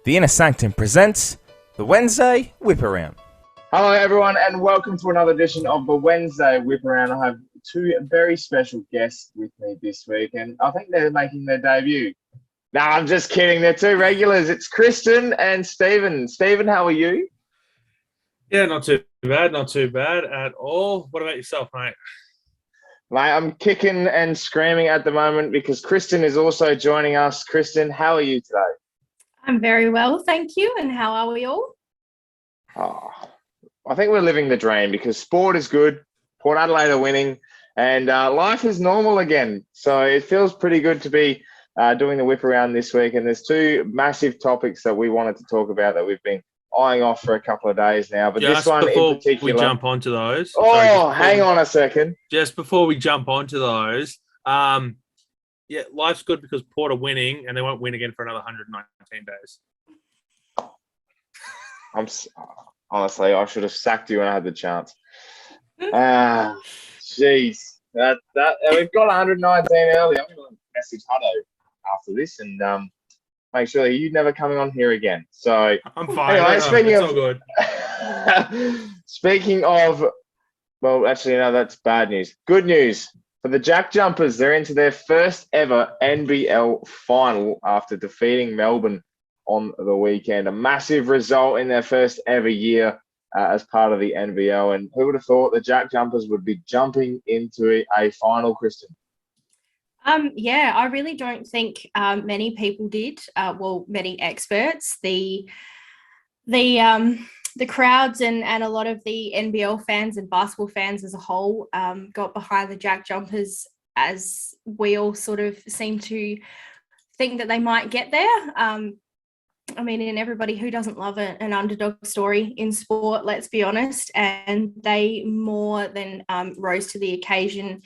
The Inner Sanctum presents the Wednesday Whip Around. Hello everyone and welcome to another edition of the Wednesday Whip Around. I have two very special guests with me this week and I think they're making their debut. No, I'm just kidding. They're two regulars. It's Kristen and Stephen. Stephen, how are you? Yeah, not too bad at all. What about yourself, mate? Mate, I'm kicking and screaming at the moment because Kristen is also joining us. Kristen, how are you today? I'm very well, thank you. And how are we all? Oh, I think we're living the dream because sport is good, Port Adelaide are winning, and life is normal again. So it feels pretty good to be doing the whip around this week. And there's two massive topics that we wanted to talk about that we've been eyeing off for a couple of days now. But just this one before in particular, we jump onto those. Hang on a second. Just before we jump onto those, yeah, life's good because Port are winning, and they won't win again for another 119 days. Honestly, I should have sacked you when I had the chance. Jeez, that we've got 119 early. I'm going to message Hutto after this and make sure that you're never coming on here again. So I'm fine. Anyway, It's all good. Speaking of, well, actually, no, that's bad news. Good news for the Jack Jumpers. They're into their first ever NBL final after defeating Melbourne on the weekend. A massive result in their first ever year as part of the NBL. And who would have thought the Jack Jumpers would be jumping into a final, Kristen? Yeah, I really don't think many people did. Many experts. The crowds and a lot of the NBL fans and basketball fans as a whole got behind the Jack Jumpers, as we all sort of seem to think that they might get there. I mean, and everybody who doesn't love an underdog story in sport, let's be honest, and they more than rose to the occasion.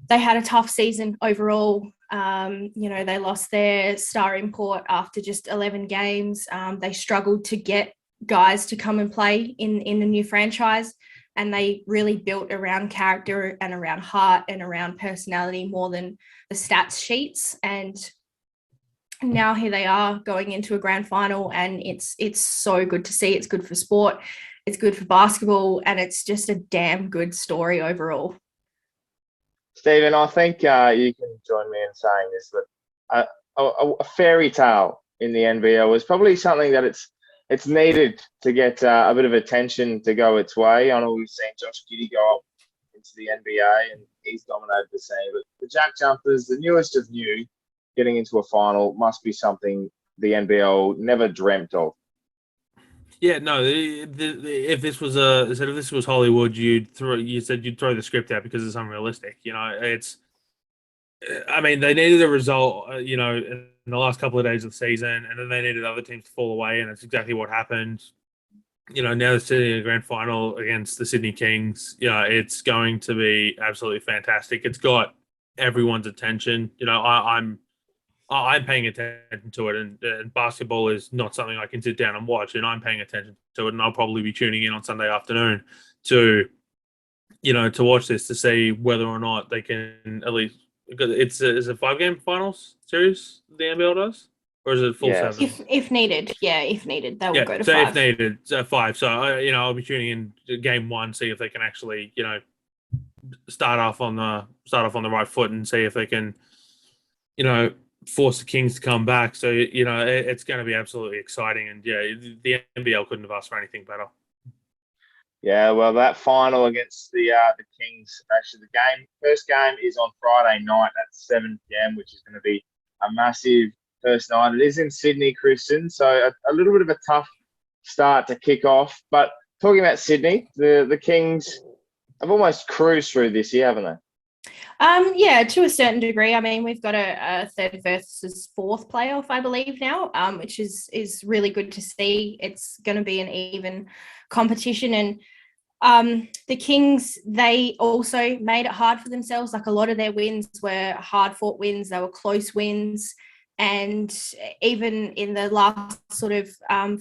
They had a tough season overall. They lost their star import after just 11 games. They struggled to get guys to come and play in the new franchise, and they really built around character and around heart and around personality more than the stats sheets. And now here they are going into a grand final, and it's so good to see. It's good for sport, it's good for basketball, and it's just a damn good story overall. Stephen, I think you can join me in saying this, but a fairy tale in the NBL is probably something that it's needed to get a bit of attention to go its way. I know we've seen Josh Giddey go up into the NBA and he's dominated the scene, but the Jack Jumpers, the newest of new, getting into a final must be something the NBL never dreamt of. Yeah, no. If this was Hollywood, you said you'd throw the script out because it's unrealistic. I mean, they needed a result, in the last couple of days of the season, and then they needed other teams to fall away, and that's exactly what happened. Now they're sitting in a grand final against the Sydney Kings. It's going to be absolutely fantastic. It's got everyone's attention. I'm paying attention to it, and basketball is not something I can sit down and watch, and I'm paying attention to it, and I'll probably be tuning in on Sunday afternoon to watch this to see whether or not they can at least. Is it 5-game finals series the NBL does, or is it full 7? If needed, they will go to 5. So if needed, 5. So I'll be tuning in game 1, see if they can actually start off on the right foot and see if they can force the Kings to come back. So, it's going to be absolutely exciting. And, the NBL couldn't have asked for anything better. Yeah, well, that final against the Kings, actually the first game is on Friday night at 7 p.m, which is going to be a massive first night. It is in Sydney, Kristen, so a little bit of a tough start to kick off. But talking about Sydney, the Kings have almost cruised through this year, haven't they? Yeah, to a certain degree. I mean, we've got a third versus fourth playoff, I believe now, which is really good to see. It's going to be an even competition, and the Kings, they also made it hard for themselves. Like, a lot of their wins were hard fought wins, they were close wins, and even in the last sort of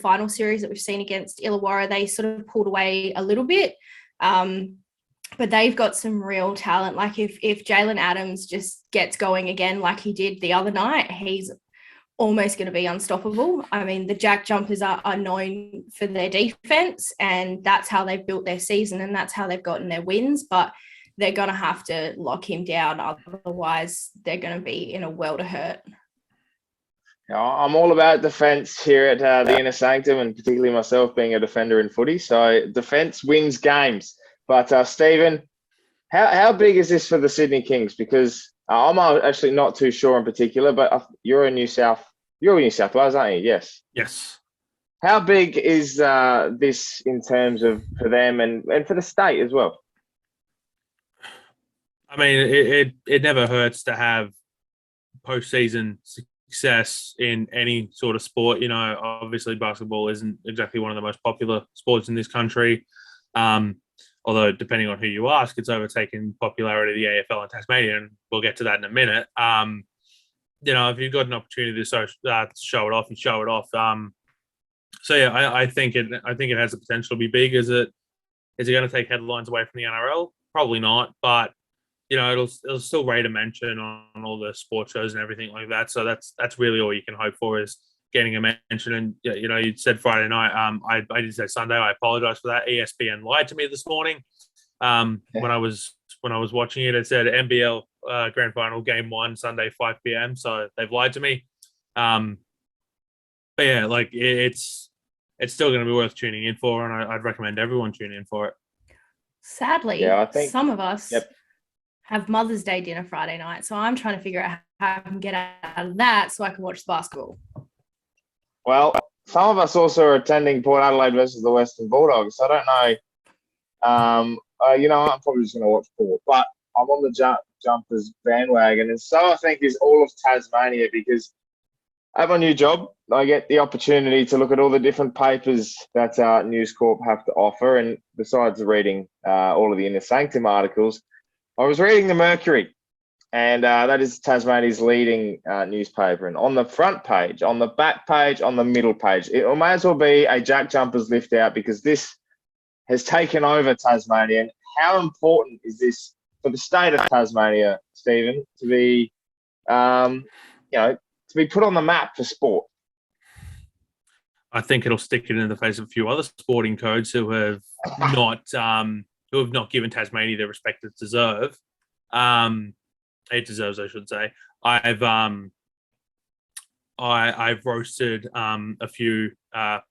final series that we've seen against Illawarra, they sort of pulled away a little bit. But they've got some real talent. Like, if Jalen Adams just gets going again like he did the other night, he's almost going to be unstoppable. I mean, the Jack Jumpers are known for their defense, and that's how they've built their season, and that's how they've gotten their wins. But they're going to have to lock him down. Otherwise, they're going to be in a world of hurt. I'm all about defence here at the Inner Sanctum, and particularly myself being a defender in footy. So defence wins games. But Stephen, how big is this for the Sydney Kings? Because I'm actually not too sure in particular, but you're in New South Wales, aren't you? Yes. Yes. How big is this in terms of for them and for the state as well? I mean, it never hurts to have postseason success in any sort of sport. You know, obviously basketball isn't exactly one of the most popular sports in this country. Although depending on who you ask, it's overtaken popularity of the AFL in Tasmania, and we'll get to that in a minute. You know, if you've got an opportunity to show it off, you show it off. So yeah, I think it has the potential to be big. Is it going to take headlines away from the NRL? Probably not, but you know, it'll still rate a mention on all the sports shows and everything like that. So that's really all you can hope for, is getting a mention. And you know, you said Friday night. I did say Sunday. I apologize for that. ESPN lied to me this morning. When I was watching it, it said NBL Grand Final Game 1 Sunday 5 p.m. So they've lied to me. But yeah, like it's still going to be worth tuning in for, and I'd recommend everyone tune in for it. Sadly, Yeah, I think some of us Yep. have Mother's Day dinner Friday night, so I'm trying to figure out how I can get out of that so I can watch the basketball. Well, some of us also are attending Port Adelaide versus the Western Bulldogs. So I don't know. You know, I'm probably just going to watch Port, but I'm on the Jumpers bandwagon, and so I think is all of Tasmania, because I have a new job. I get the opportunity to look at all the different papers that News Corp have to offer, and besides reading all of the Inner Sanctum articles, I was reading the Mercury, and that is Tasmania's leading newspaper. And on the front page, on the back page, on the middle page, it may as well be a Jack Jumpers lift out, because this has taken over Tasmania. And how important is this for the state of Tasmania, Stephen, to be, to be put on the map for sport? I think it'll stick it in the face of a few other sporting codes who have not given Tasmania the respect it deserves. It deserves, I should say. I've roasted a few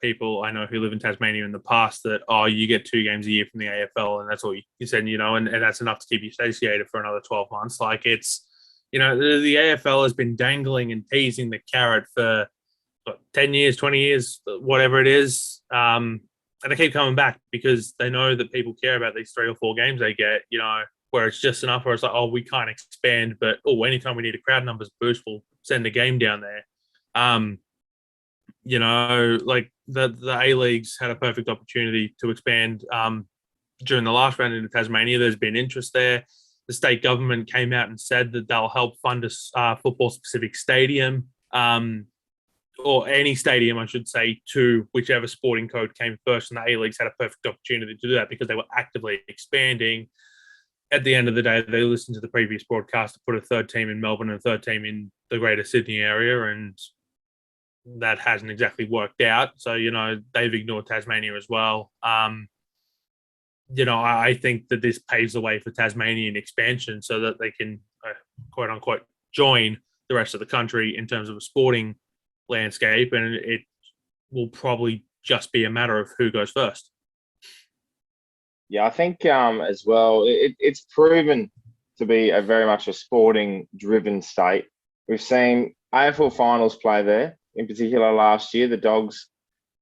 people I know who live in Tasmania in the past that, you get 2 games a year from the AFL, and that's all you said, you know, and that's enough to keep you satiated for another 12 months. Like, it's, you know, the AFL has been dangling and teasing the carrot for 10 years, 20 years, whatever it is. And they keep coming back because they know that people care about these 3 or 4 games they get, you know, where it's just enough where it's like, we can't expand, but anytime we need a crowd numbers boost, we'll send a game down there. You know, like the A-Leagues had a perfect opportunity to expand during the last round into Tasmania. There's been interest there. The state government came out and said that they'll help fund a football-specific stadium, or any stadium, I should say, to whichever sporting code came first. And the A-Leagues had a perfect opportunity to do that because they were actively expanding. At the end of the day, they listened to the previous broadcast to put a 3rd team in Melbourne and a 3rd team in the Greater Sydney area, and that hasn't exactly worked out. So, you know, they've ignored Tasmania as well. You know, I think that this paves the way for Tasmanian expansion so that they can, quote unquote, join the rest of the country in terms of a sporting landscape, and it will probably just be a matter of who goes first. Yeah, I think as well, it's proven to be very much a sporting-driven state. We've seen AFL finals play there, in particular last year, the Dogs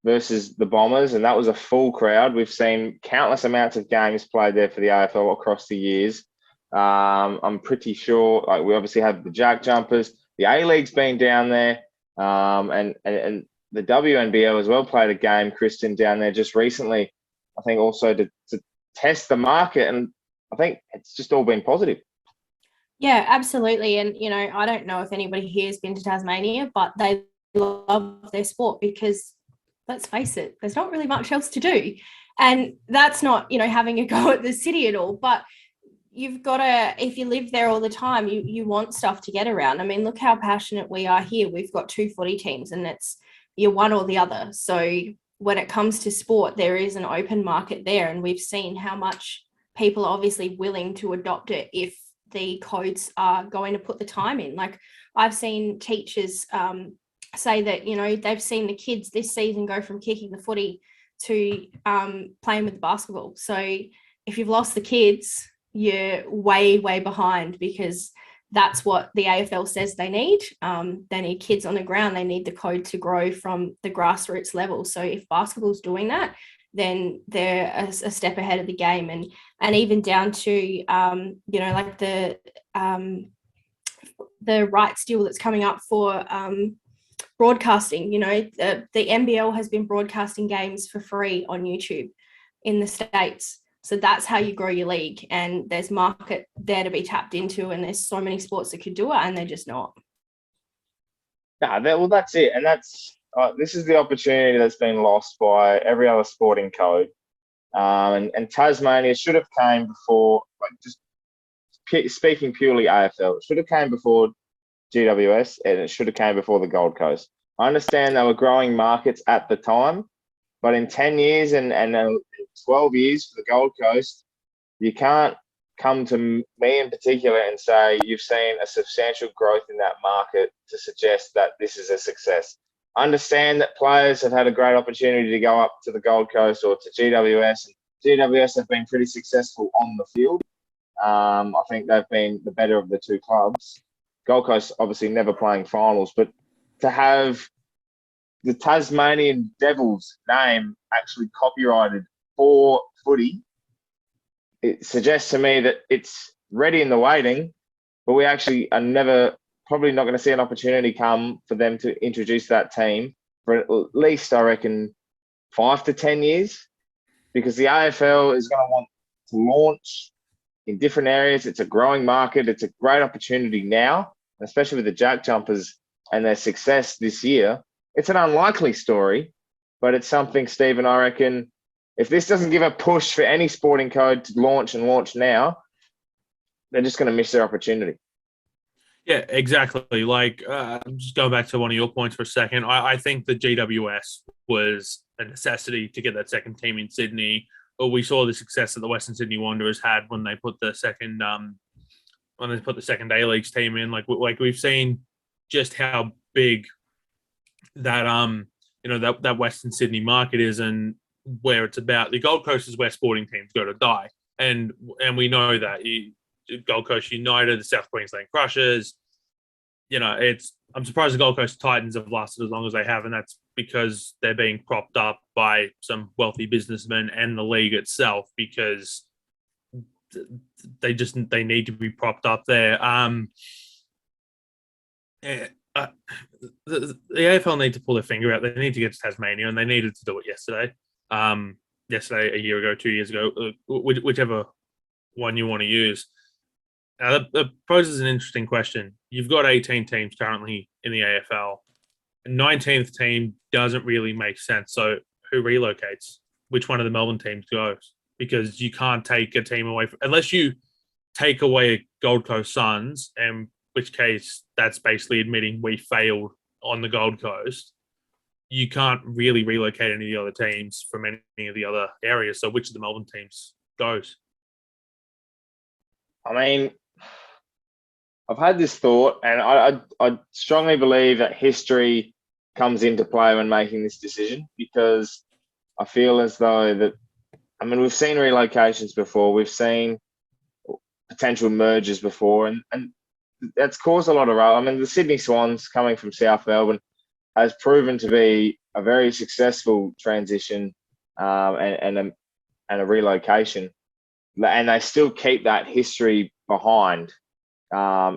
versus the Bombers, and that was a full crowd. We've seen countless amounts of games played there for the AFL across the years. I'm pretty sure, like, we obviously have the Jack Jumpers, the A-League's been down there, and the WNBL as well played a game, Kristen, down there just recently, I think also to test the market, and I think it's just all been positive. Yeah, absolutely. And, you know, I don't know if anybody here has been to Tasmania, but they love their sport because, let's face it, there's not really much else to do. And that's not, you know, having a go at the city at all. But you've got to, if you live there all the time, you want stuff to get around. I mean, look how passionate we are here. We've got 2 footy teams, and it's you're one or the other. So when it comes to sport, there is an open market there, and we've seen how much people are obviously willing to adopt it if the codes are going to put the time in. Like, I've seen teachers say that, you know, they've seen the kids this season go from kicking the footy to playing with the basketball. So if you've lost the kids, you're way behind, because that's what the AFL says they need. They need kids on the ground. They need the code to grow from the grassroots level. So if basketball's doing that, then they're a step ahead of the game. And even down to, you know, like the rights deal that's coming up for broadcasting. You know, the NBL has been broadcasting games for free on YouTube in the States. So that's how you grow your league, and there's market there to be tapped into, and there's so many sports that could do it, and they're just not. Well, that's it, and that's this is the opportunity that's been lost by every other sporting code, and Tasmania should have came before. Like, just speaking purely AFL, it should have came before GWS, and it should have came before the Gold Coast. I understand they were growing markets at the time, but in 10 years and 12 years for the Gold Coast, you can't come to me in particular and say you've seen a substantial growth in that market to suggest that this is a success. I understand that players have had a great opportunity to go up to the Gold Coast or to GWS, and GWS have been pretty successful on the field. I think they've been the better of the 2 clubs. Gold Coast obviously never playing finals, but to have the Tasmanian Devils name actually copyrighted for footy, it suggests to me that it's ready in the waiting, but we actually are probably not going to see an opportunity come for them to introduce that team for at least, I reckon, 5 to 10 years, because the AFL is going to want to launch in different areas. It's a growing market. It's a great opportunity now, especially with the Jack Jumpers and their success this year. It's an unlikely story, but it's something, Stephen, I reckon, if this doesn't give a push for any sporting code to launch now, they're just going to miss their opportunity. Yeah, exactly. Like, just going back to one of your points for a second, I think the GWS was a necessity to get that second team in Sydney. Or we saw the success that the Western Sydney Wanderers had when they put the second A-Leagues team in. Like we've seen just how big that that Western Sydney market is, and where it's about. The Gold Coast is where sporting teams go to die, and we know that. Gold Coast United, the South Queensland Crushers. You know, I'm surprised the Gold Coast Titans have lasted as long as they have, and that's because they're being propped up by some wealthy businessmen and the league itself, because they need to be propped up there. The AFL need to pull their finger out. They need to get to Tasmania, and they needed to do it yesterday. Yesterday, a year ago, 2 years ago, whichever one you want to use. That poses an interesting question. You've got 18 teams currently in the AFL. A 19th team doesn't really make sense. So who relocates? Which one of the Melbourne teams goes? Because you can't take a team away unless you take away Gold Coast Suns, in which case that's basically admitting we failed on the Gold Coast. You can't really relocate any of the other teams from any of the other areas. So which of the Melbourne teams goes? I mean, I've had this thought, and I strongly believe that history comes into play when making this decision, because I feel as though that, I mean, we've seen relocations before, we've seen potential mergers before, and that's caused a lot of. I mean, the Sydney Swans coming from South Melbourne has proven to be a very successful transition and a relocation, and they still keep that history behind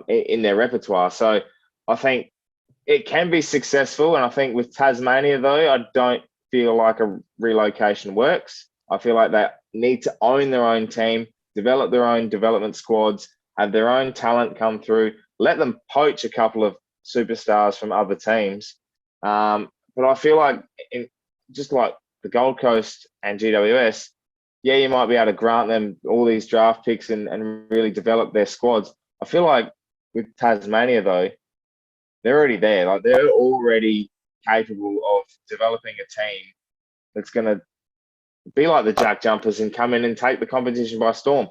in their repertoire. So I think it can be successful, and I think with Tasmania, though, I don't feel like a relocation works. I feel like they need to own their own team, develop their own development squads, have their own talent come through, let them poach a couple of superstars from other teams. But I feel like, just like the Gold Coast and GWS, yeah, you might be able to grant them all these draft picks and really develop their squads. I feel like with Tasmania though, they're already there. Like they're already capable of developing a team that's going to be like the Jack Jumpers and come in and take the competition by storm.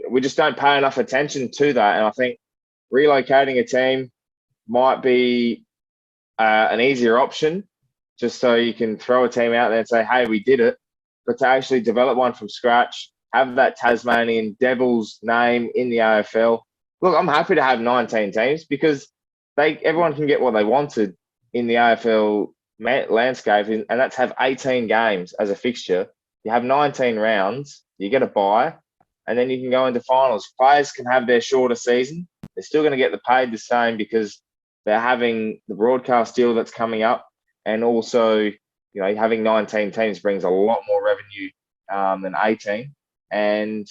We just don't pay enough attention to that, and I think relocating a team might be an easier option, just so you can throw a team out there and say, "Hey, we did it." But to actually develop one from scratch, have that Tasmanian Devils name in the AFL. Look, I'm happy to have 19 teams because everyone can get what they wanted in the AFL landscape, and that's have 18 games as a fixture. You have 19 rounds, you get a bye, and then you can go into finals. Players can have their shorter season. They're still going to get the paid the same because they're having the broadcast deal that's coming up, and also, having 19 teams brings a lot more revenue than 18. And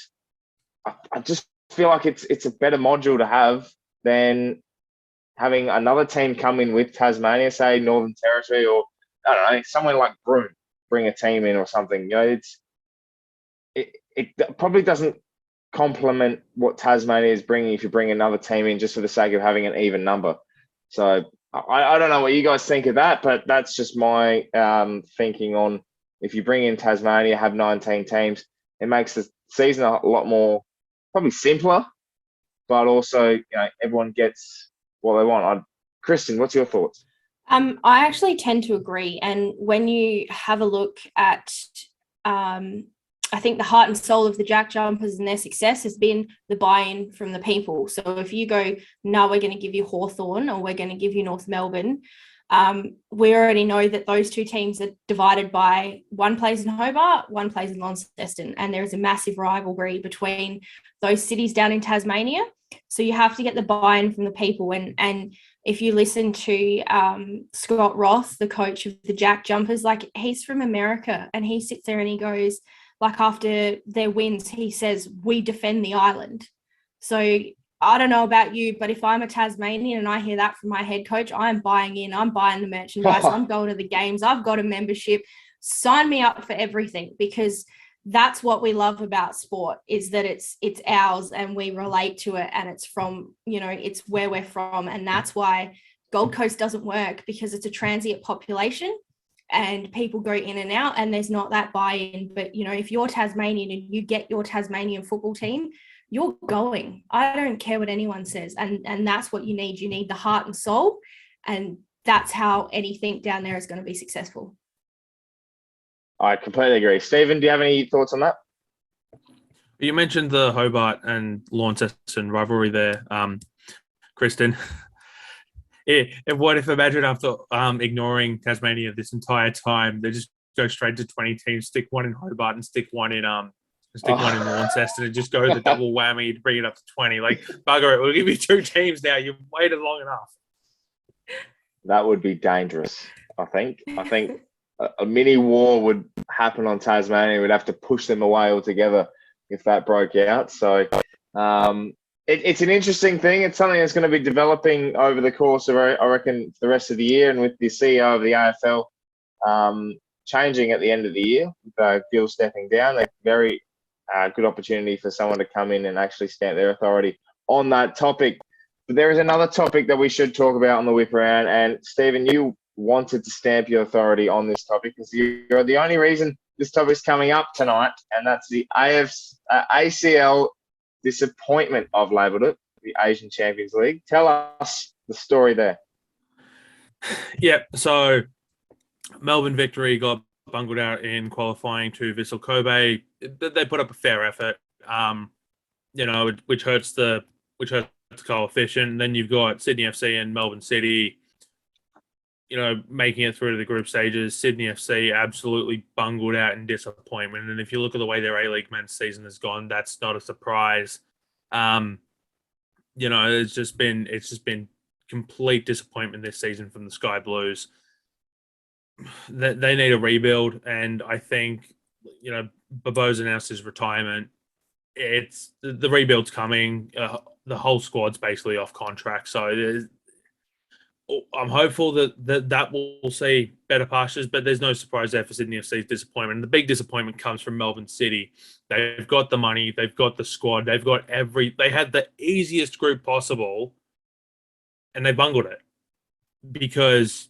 I just feel like it's a better module to have than having another team come in with Tasmania, say Northern Territory, or I don't know, somewhere like Broome, bring a team in or something. It probably doesn't complement what Tasmania is bringing if you bring another team in just for the sake of having an even number. So I don't know what you guys think of that, but that's just my thinking on if you bring in Tasmania, have 19 teams, it makes the season a lot more probably simpler, but also everyone gets what they want. Kristen, what's your thoughts? I actually tend to agree. And when you have a look at, I think the heart and soul of the Jack Jumpers and their success has been the buy-in from the people. So if you go, no, we're going to give you Hawthorn or we're going to give you North Melbourne, we already know that those two teams are divided by one plays in Hobart, one plays in Launceston, and there is a massive rivalry between those cities down in Tasmania. So you have to get the buy-in from the people. And if you listen to Scott Roth, the coach of the Jack Jumpers, like he's from America, and he sits there and he goes, like after their wins, he says, we defend the island. So I don't know about you, but if I'm a Tasmanian and I hear that from my head coach, I'm buying in, I'm buying the merchandise, I'm going to the games, I've got a membership, sign me up for everything, because that's what we love about sport, is that it's ours and we relate to it, and it's from, it's where we're from. And that's why Gold Coast doesn't work, because it's a transient population and people go in and out and there's not that buy-in. But if you're Tasmanian and you get your Tasmanian football team, you're going. I don't care what anyone says, and that's what you need. You need the heart and soul, and that's how anything down there is going to be successful. I completely agree. Stephen, do you have any thoughts on that? You mentioned the Hobart and Launceston rivalry there, Kristen. What if imagine after ignoring Tasmania this entire time, they just go straight to 20 teams, stick one in Hobart and stick one in Launceston, and just go the double whammy to bring it up to 20. Like, bugger it, we'll give you 2 teams now. You've waited long enough. That would be dangerous, I think. A mini war would happen on Tasmania. We'd have to push them away altogether if that broke out. So it's an interesting thing. It's something that's going to be developing over the course of, I reckon, the rest of the year. And with the CEO of the AFL changing at the end of the year, with Gill stepping down, a very good opportunity for someone to come in and actually stamp their authority on that topic. But there is another topic that we should talk about on the whip around. And Stephen, you wanted to stamp your authority on this topic because you're the only reason this topic is coming up tonight, and that's the ACL disappointment, I've labelled it, the Asian Champions League. Tell us the story there. Yeah, so Melbourne Victory got bungled out in qualifying to Vissel Kobe. They put up a fair effort, which hurts the coefficient. And then you've got Sydney FC and Melbourne City, making it through to the group stages. Sydney FC absolutely bungled out in disappointment. And if you look at the way their A-League men's season has gone, that's not a surprise. It's just been complete disappointment this season from the Sky Blues. They need a rebuild, and I think, Bobo's announced his retirement. It's the rebuild's coming. The whole squad's basically off contract, so I'm hopeful that will see better pastures, but there's no surprise there for Sydney FC's disappointment. And the big disappointment comes from Melbourne City. They've got the money, they've got the squad, they had the easiest group possible, and they bungled it because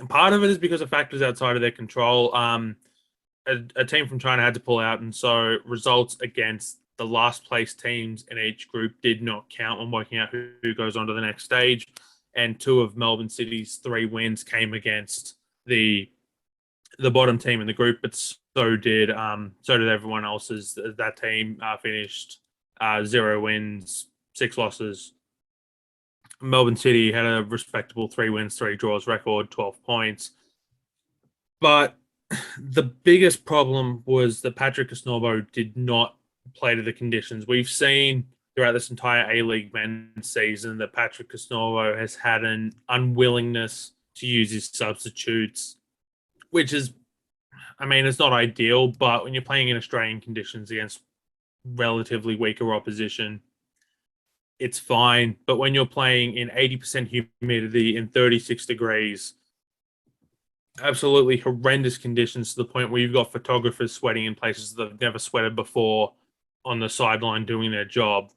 part of it is because of factors outside of their control. A team from China had to pull out, and so results against the last place teams in each group did not count when working out who goes on to the next stage. And 2 of Melbourne City's 3 wins came against the bottom team in the group, but so did everyone else's. That team finished 0 wins, 6 losses. Melbourne City had a respectable 3 wins, 3 draws record, 12 points. But the biggest problem was that Patrick Osnorbo did not play to the conditions. We've seen throughout this entire A-League men's season that Patrick Osnorbo has had an unwillingness to use his substitutes, which is, I mean, it's not ideal, but when you're playing in Australian conditions against relatively weaker opposition, it's fine. But when you're playing in 80% humidity in 36 degrees, absolutely horrendous conditions to the point where you've got photographers sweating in places that they've never sweated before on the sideline doing their job.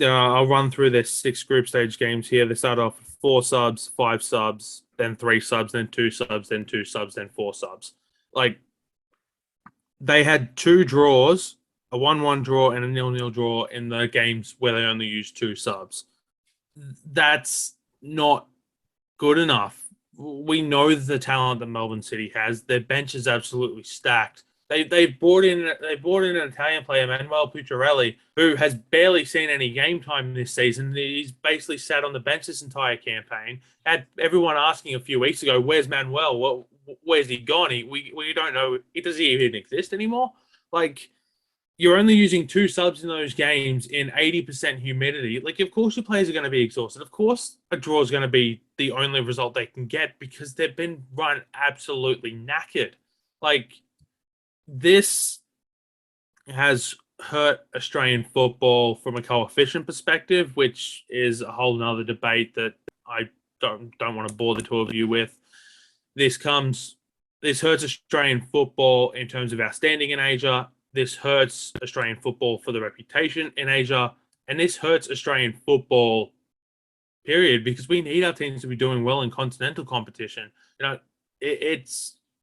I'll run through their 6 group stage games here. They start off with 4 subs, 5 subs, then 3 subs, then 2 subs, then 2 subs, then 4 subs. Like, they had 2 draws, a 1-1 draw and a 0-0 draw in the games where they only used 2 subs. That's not good enough. We know the talent that Melbourne City has. Their bench is absolutely stacked. They brought in an Italian player, Manuel Pucciarelli, who has barely seen any game time this season. He's basically sat on the bench this entire campaign. Had everyone asking a few weeks ago, "Where's Manuel? Where's he gone? We don't know. Does he even exist anymore?" Like, you're only using 2 subs in those games in 80% humidity. Like, of course your players are going to be exhausted. Of course a draw is going to be the only result they can get because they've been run absolutely knackered. Like, this has hurt Australian football from a coefficient perspective, which is a whole nother debate that I don't want to bore the 2 of you with. This hurts Australian football in terms of our standing in Asia. This hurts Australian football for the reputation in Asia, and this hurts Australian football, period, because we need our teams to be doing well in continental competition.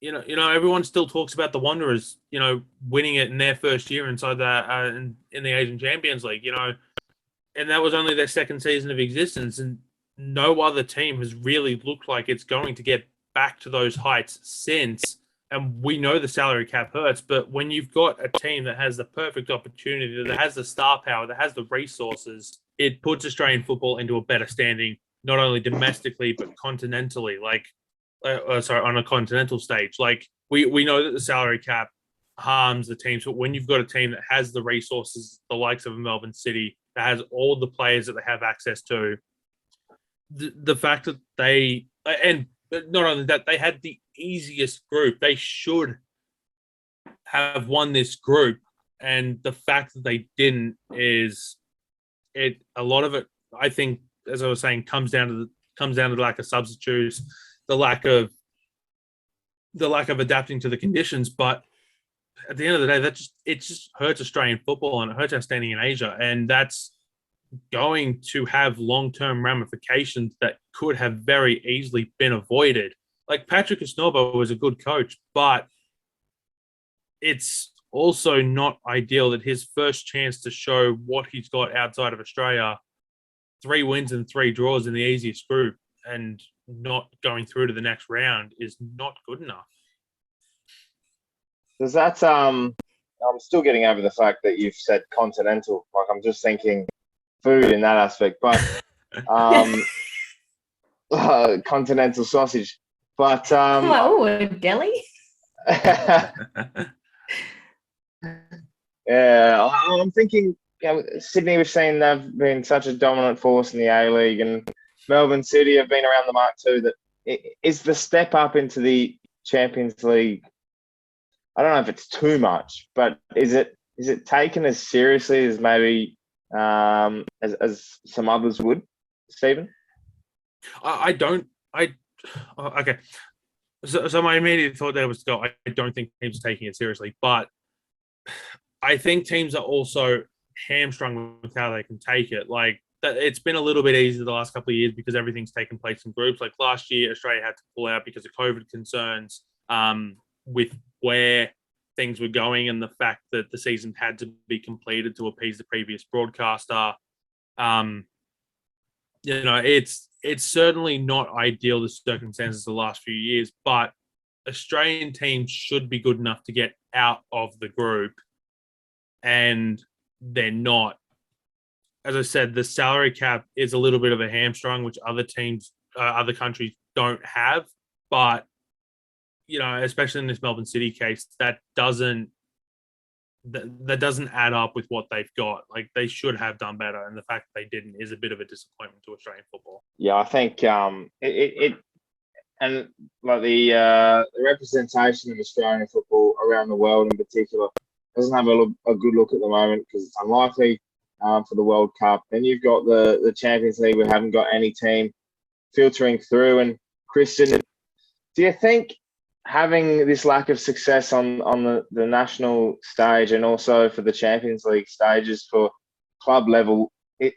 Everyone still talks about the Wanderers, winning it in their first year inside in the Asian Champions League, and that was only their second season of existence, and no other team has really looked like it's going to get back to those heights since. And we know the salary cap hurts, but when you've got a team that has the perfect opportunity, that has the star power, that has the resources, it puts Australian football into a better standing, not only domestically, but continentally, on a continental stage. Like, we know that the salary cap harms the teams, but when you've got a team that has the resources, the likes of Melbourne City, that has all the players that they have access to, the fact that and not only that, they had the easiest group. They should have won this group, and the fact that they didn't is it. A lot of it, I think, as I was saying, comes down to the lack of substitutes, the lack of adapting to the conditions. But at the end of the day, it just hurts Australian football and it hurts our standing in Asia, and that's going to have long-term ramifications that could have very easily been avoided. Like, Patrick Osnorbo was a good coach, but it's also not ideal that his first chance to show what he's got outside of Australia, 3 wins and 3 draws in the easiest group, and not going through to the next round is not good enough. Does that I'm still getting over the fact that you've said continental. Like, I'm just thinking food in that aspect, but continental sausage. But a deli. Yeah, I'm thinking, Sydney, we've seen they've been such a dominant force in the A-League, and Melbourne City have been around the mark too. That is the step up into the Champions League. I don't know if it's too much, but is it taken as seriously as maybe as some others would, Stephen? I don't. Okay. So my immediate thought there was to go. I don't think teams are taking it seriously, but I think teams are also hamstrung with how they can take it. Like it's been a little bit easier the last couple of years because everything's taken place in groups. Like last year, Australia had to pull out because of COVID concerns. With where things were going and the fact that the season had to be completed to appease the previous broadcaster. It's certainly not ideal, the circumstances the last few years, but Australian teams should be good enough to get out of the group, and they're not. As I said, the salary cap is a little bit of a hamstrung, which other countries don't have. But especially in this Melbourne City case, that doesn't add up with what they've got. Like they should have done better, and the fact that they didn't is a bit of a disappointment to Australian football. Yeah, I think it and like the representation of Australian football around the world in particular doesn't have a good look at the moment because it's unlikely for the World Cup. Then you've got the Champions League. We haven't got any team filtering through. And Christian, do you think having this lack of success on the national stage and also for the Champions League stages for club level, is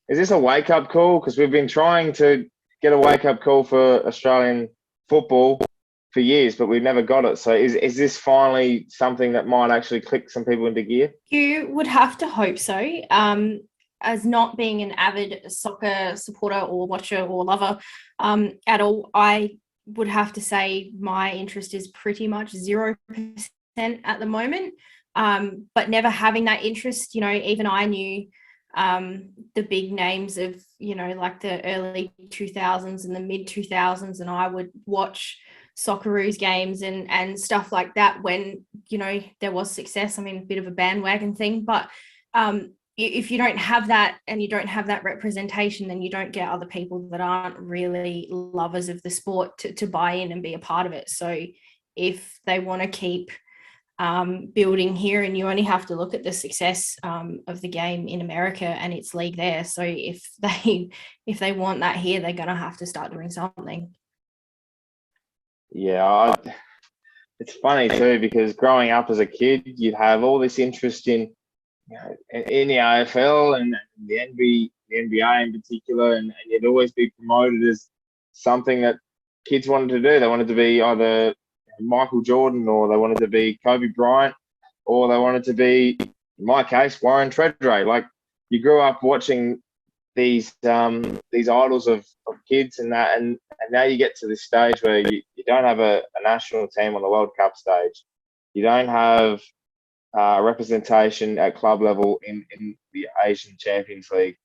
this a wake-up call? Because we've been trying to get a wake-up call for Australian football for years, but we've never got it. So is this finally something that might actually click some people into gear? You would have to hope so. As not being an avid soccer supporter or watcher or lover at all, I would have to say my interest is pretty much 0% at the moment. But never having that interest, even I knew the big names of, like the early 2000s and the mid 2000s, and I would watch Socceroos games and stuff like that when, there was success. I mean, a bit of a bandwagon thing, but if you don't have that and you don't have that representation, then you don't get other people that aren't really lovers of the sport to buy in and be a part of it. So if they want to keep building here, and you only have to look at the success of the game in America and its league there. So if they want that here, they're going to have to start doing something. Yeah, it's funny too because growing up as a kid, you'd have all this interest in in the AFL and the NBA in particular, and you'd always be promoted as something that kids wanted to do. They wanted to be either Michael Jordan, or they wanted to be Kobe Bryant, or they wanted to be, in my case, Warren Treadray. Like you grew up watching these idols of kids and that, and now you get to this stage where you don't have a national team on the World Cup stage. You don't have representation at club level in the Asian Champions League.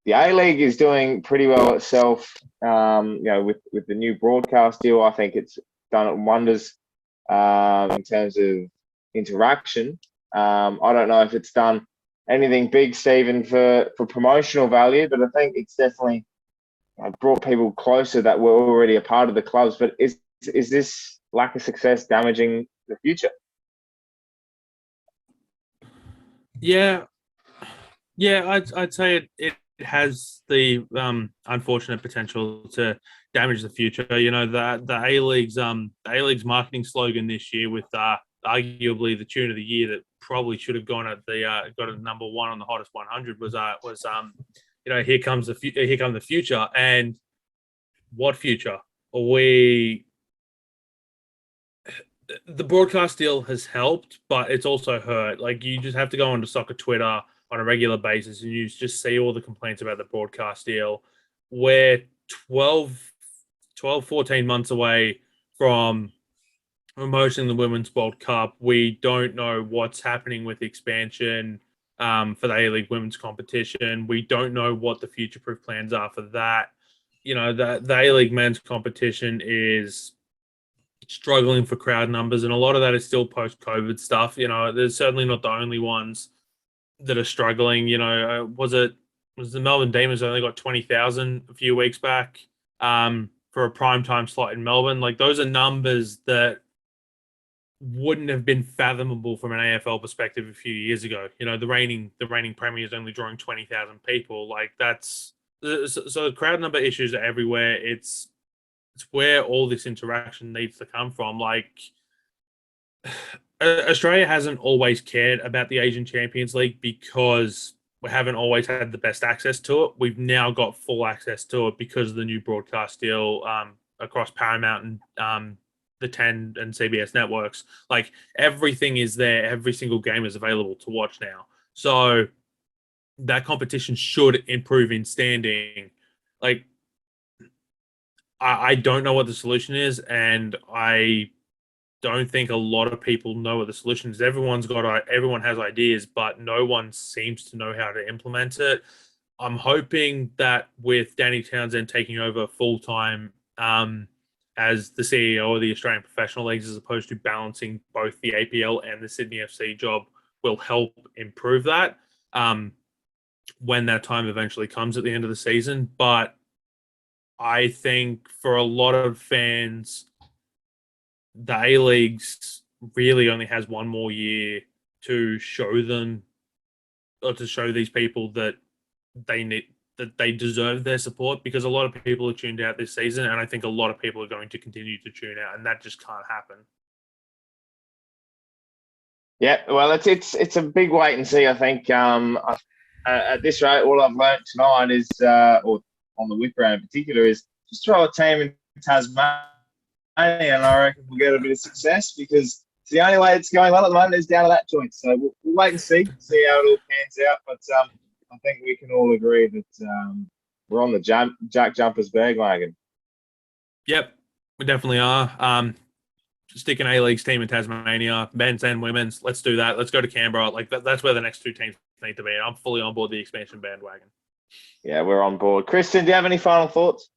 The A-League is doing pretty well itself. With the new broadcast deal, I think it's done wonders in terms of interaction. I don't know if it's done anything big, Stephen, for promotional value, but I think it's definitely brought people closer that were already a part of the clubs. But is this lack of success damaging the future? Yeah, I'd say it has the unfortunate potential to damage the future. The A-League's marketing slogan this year, with arguably the tune of the year that probably should have gone at got a number one on the hottest 100 was here comes the future. And what future? The broadcast deal has helped, but it's also hurt. Like you just have to go onto soccer Twitter on a regular basis and you just see all the complaints about the broadcast deal. We're 14 months away from promoting the Women's World Cup. We don't know what's happening with expansion for the A-League women's competition. We don't know what the future-proof plans are for that. The A-League men's competition is struggling for crowd numbers, and a lot of that is still post-COVID stuff. There's certainly not the only ones that are struggling. Was the Melbourne Demons only got 20,000 a few weeks back for a primetime slot in Melbourne? Like those are numbers that wouldn't have been fathomable from an AFL perspective a few years ago. The reigning premier is only drawing 20,000 people. Like that's So crowd number issues are everywhere. It's where all this interaction needs to come from. Like, Australia hasn't always cared about the Asian Champions League because we haven't always had the best access to it. We've now got full access to it because of the new broadcast deal across Paramount and the 10 and CBS networks. Like, everything is there. Every single game is available to watch now. So that competition should improve in standing. Like, I don't know what the solution is, and I don't think a lot of people know what the solution is. Everyone has ideas, but no one seems to know how to implement it. I'm hoping that with Danny Townsend taking over full time as the CEO of the Australian Professional Leagues, as opposed to balancing both the APL and the Sydney FC job, will help improve that when that time eventually comes at the end of the season. But I think for a lot of fans, the A-Leagues really only has one more year to show them, or to show these people that they deserve their support, because a lot of people are tuned out this season, and I think a lot of people are going to continue to tune out, and that just can't happen. Yeah, well, it's a big wait and see. I think at this rate, all I've learned tonight is, or on the whip round in particular, is just throw a team in Tasmania, and I reckon we'll get a bit of success, because it's the only way it's going well at the moment is down to that joint. So we'll wait and see how it all pans out. But I think we can all agree that we're on the Jack Jumpers bandwagon. Yep, we definitely are. Stick an A-Leagues team in Tasmania, men's and women's. Let's do that. Let's go to Canberra. Like, that's where the next two teams need to be. I'm fully on board the expansion bandwagon. Yeah, we're on board. Kristen, do you have any final thoughts?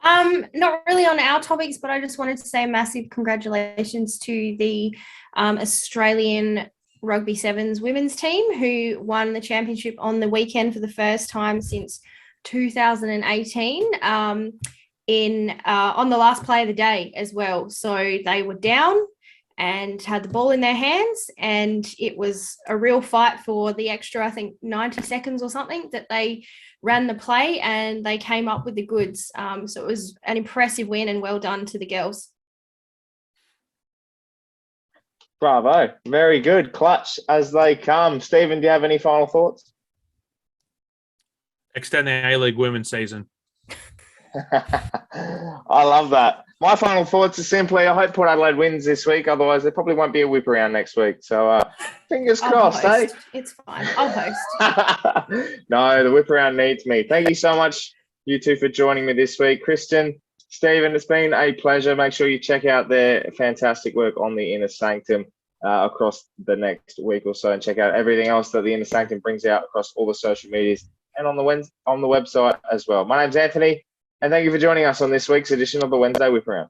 Not really on our topics, but I just wanted to say a massive congratulations to the Australian Rugby Sevens women's team, who won the championship on the weekend for the first time since 2018. On the last play of the day as well. So they were down and had the ball in their hands, and it was a real fight for the extra, I think, 90 seconds or something that they ran the play, and they came up with the goods. So it was an impressive win, and well done to the girls. Bravo. Very good. Clutch as they come. Stephen, do you have any final thoughts? Extend the A-League women's season. I love that. My final thoughts are simply, I hope Port Adelaide wins this week. Otherwise, there probably won't be a whip around next week. So fingers crossed, eh? It's fine. I'll host. No, the whip around needs me. Thank you so much, you two, for joining me this week. Kristen, Stephen, it's been a pleasure. Make sure you check out their fantastic work on the Inner Sanctum across the next week or so, and check out everything else that the Inner Sanctum brings out across all the social medias and on the website as well. My name's Anthony, and thank you for joining us on this week's edition of the Wednesday Whip Around.